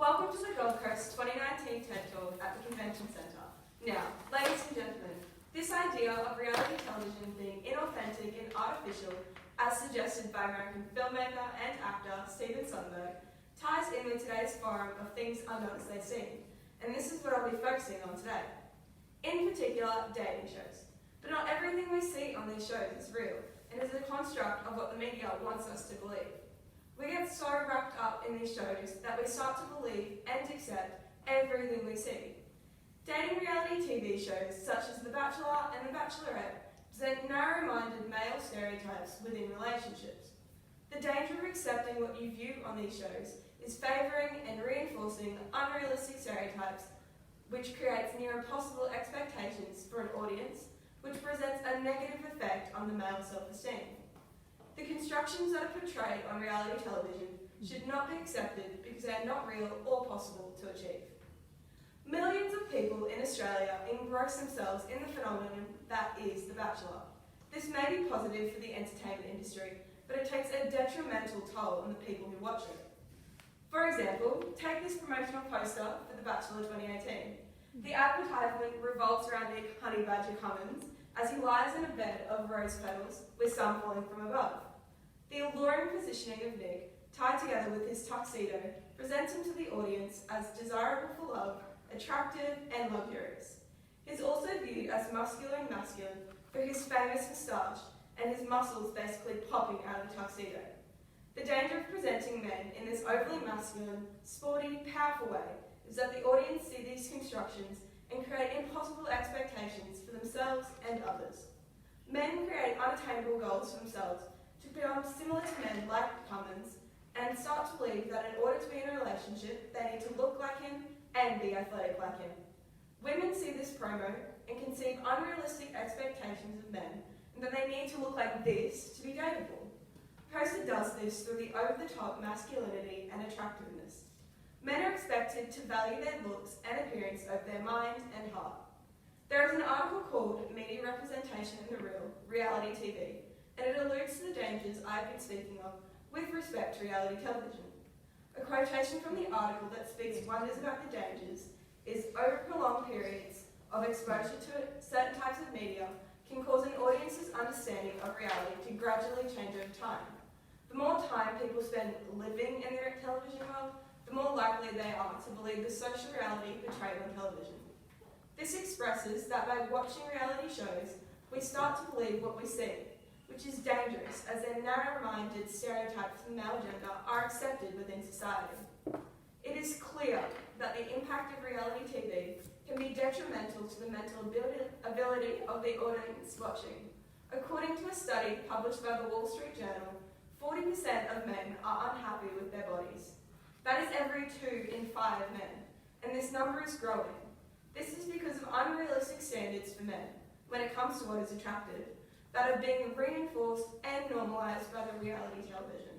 Welcome to the Gold Coast 2019 TED Talk at the Convention Centre. Now, ladies and gentlemen, this idea of reality television being inauthentic and artificial, as suggested by American filmmaker and actor Steven Soderbergh, ties in with today's forum of things unknown as they seem, and this is what I'll be focusing on today. In particular, dating shows. But not everything we see on these shows is real, and is a construct of what the media wants us to believe. We get so wrapped up in these shows that we start to believe and accept everything we see. Dating reality TV shows such as The Bachelor and The Bachelorette present narrow-minded male stereotypes within relationships. The danger of accepting what you view on these shows is favouring and reinforcing unrealistic stereotypes, which creates near impossible expectations for an audience, which presents a negative effect on the male self-esteem. The constructions that are portrayed on reality television should not be accepted because they are not real or possible to achieve. Millions of people in Australia engross themselves in the phenomenon that is The Bachelor. This may be positive for the entertainment industry, but it takes a detrimental toll on the people who watch it. For example, take this promotional poster for The Bachelor 2018. The advertisement revolves around Nick Honey Badger Cummins as he lies in a bed of rose petals with some falling from above. The alluring positioning of Nick, tied together with his tuxedo, presents him to the audience as desirable for love, attractive and luxurious. He is also viewed as muscular and masculine for his famous moustache and his muscles basically popping out of the tuxedo. The danger of presenting men in this overly masculine, sporty, powerful way is that the audience see these constructions and create impossible expectations for themselves and others. Men create unattainable goals for themselves to become similar to men like Cummins and start to believe that in order to be in a relationship, they need to look like him and be athletic like him. Women see this promo and conceive unrealistic expectations of men and that they need to look like this to be dateable. Poster does this through the over-the-top masculinity and attractiveness. Men are expected to value their looks and appearance over their mind and heart. There is an article called Media Representation in the Real, Reality TV, and it alludes to the dangers I've been speaking of with respect to reality television. A quotation from the article that speaks wonders about the dangers is over prolonged periods of exposure to certain types of media can cause an audience's understanding of reality to gradually change over time. The more time people spend living in their television world, the more likely they are to believe the social reality portrayed on television. This expresses that by watching reality shows, we start to believe what we see, which is dangerous as their narrow-minded stereotypes of the male gender are accepted within society. It is clear that the impact of reality TV can be detrimental to the mental ability of the audience watching. According to a study published by the Wall Street Journal, 40% of men are unhappy with their bodies. That is every 2 in 5 men, and this number is growing. This is because of unrealistic standards for men, when it comes to what is attractive, that are being reinforced and normalised by the reality television.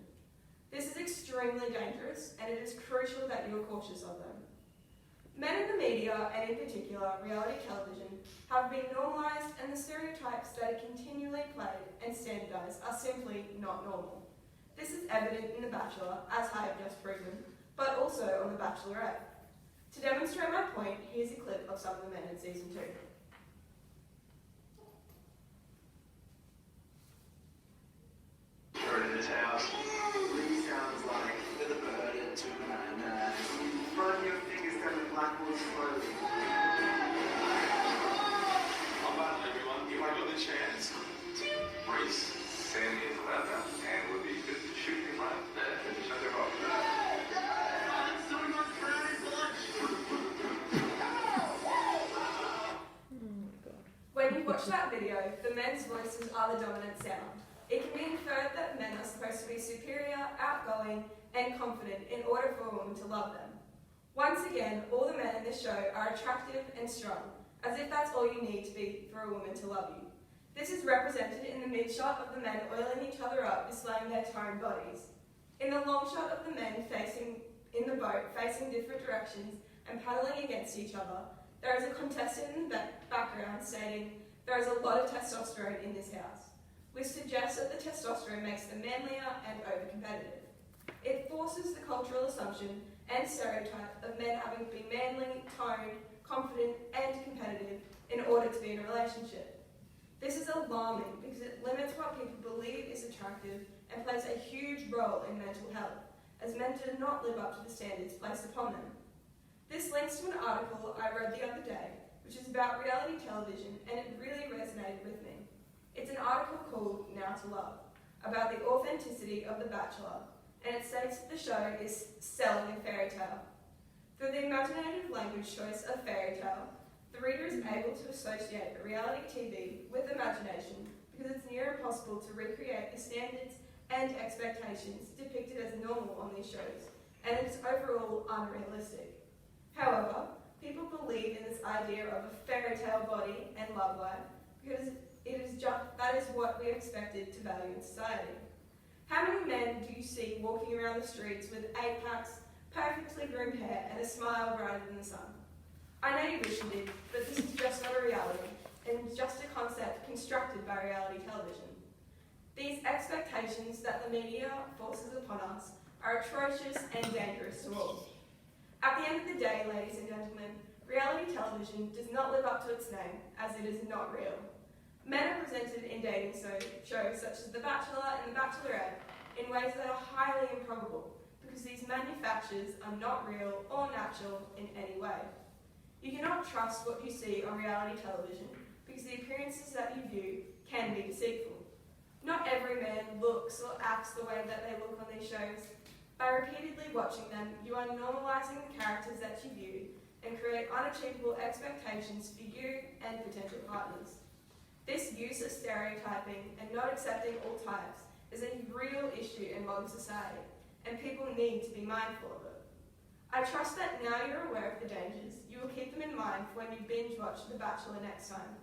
This is extremely dangerous, and it is crucial that you are cautious of them. Men in the media, and in particular reality television, have been normalised, and the stereotypes that are continually played and standardised are simply not normal. This is evident in The Bachelor, as I have just proven, but also on The Bachelorette. To demonstrate my point, here's a clip of some of the men in season 2. In this house, really sounds like with a bird and 299. Run your fingers down the blackboard slowly. How about everyone give another chance? Reese, Sandy is leather and would be good to shoot him right there. Shut him up. When you watch that video, the men's voices are the dominant sound. It can be inferred that men are supposed to be superior, outgoing, and confident in order for a woman to love them. Once again, all the men in this show are attractive and strong, as if that's all you need to be for a woman to love you. This is represented in the mid-shot of the men oiling each other up, displaying their toned bodies. In the long shot of the men facing in the boat, facing different directions and paddling against each other, there is a contestant in the background stating, "There is a lot of testosterone in this house," which suggests that the testosterone makes them manlier and over-competitive. It forces the cultural assumption and stereotype of men having to be manly, toned, confident, and competitive in order to be in a relationship. This is alarming because it limits what people believe is attractive and plays a huge role in mental health, as men do not live up to the standards placed upon them. This links to an article I read the other day, which is about reality television, and it really resonated with me. It's an article called Now to Love, about the authenticity of The Bachelor, and it states that the show is selling a fairy tale. Through the imaginative language choice of fairy tale, the reader is able to associate reality TV with imagination because it's near impossible to recreate the standards and expectations depicted as normal on these shows, and it's overall unrealistic. However, people believe in this idea of a fairy tale body and love life because that is what we are expected to value in society. How many men do you see walking around the streets with 8-packs, perfectly groomed hair, and a smile brighter than the sun? I know you wish you did, but this is just not a reality, and just a concept constructed by reality television. These expectations that the media forces upon us are atrocious and dangerous to all. At the end of the day, ladies and gentlemen, reality television does not live up to its name, as it is not real. Men are presented in dating shows such as The Bachelor and The Bachelorette in ways that are highly improbable, because these manufactures are not real or natural in any way. You cannot trust what you see on reality television, because the appearances that you view can be deceitful. Not every man looks or acts the way that they look on these shows. By repeatedly watching them, you are normalising the characters that you view and create unachievable expectations for you and potential partners. This use of stereotyping and not accepting all types is a real issue in modern society, and people need to be mindful of it. I trust that now you're aware of the dangers, you will keep them in mind for when you binge watch The Bachelor next time.